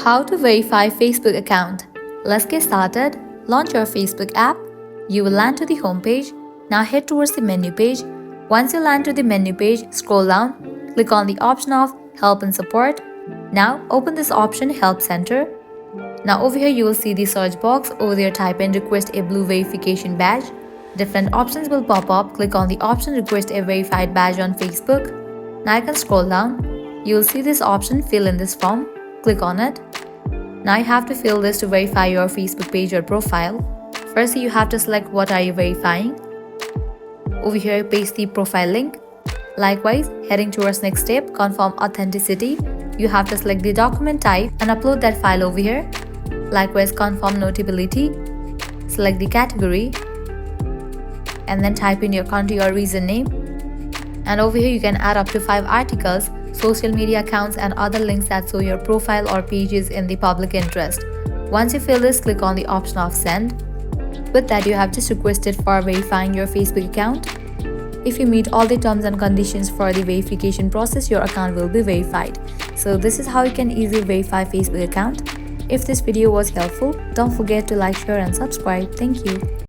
How to verify Facebook account. Let's get started. Launch your Facebook app. You will land to the home page. Now head towards the menu page. Once you land to the menu page, scroll down. Click on the option of Help and Support. Now open this option Help Center. Now over here you will see the search box. Over there type in Request a Blue Verification Badge. Different options will pop up. Click on the option Request a Verified Badge on Facebook. Now you can scroll down. You will see this option Fill in this form. Click on it. Now you have to fill this to verify your Facebook page or profile. Firstly, you have to select what are you verifying. Over here, paste the profile link. Likewise, heading towards next step, confirm authenticity. You have to select the document type and upload that file over here. Likewise, confirm notability. Select the category and then type in your country or region name. And over here, you can add up to 5 articles, social media accounts and other links that show your profile or pages in the public interest. Once you fill this, click on the option of Send. With that, you have just requested for verifying your Facebook account. If you meet all the terms and conditions for the verification process, your account will be verified. So this is how you can easily verify Facebook account. If this video was helpful, don't forget to like, share and subscribe. Thank you.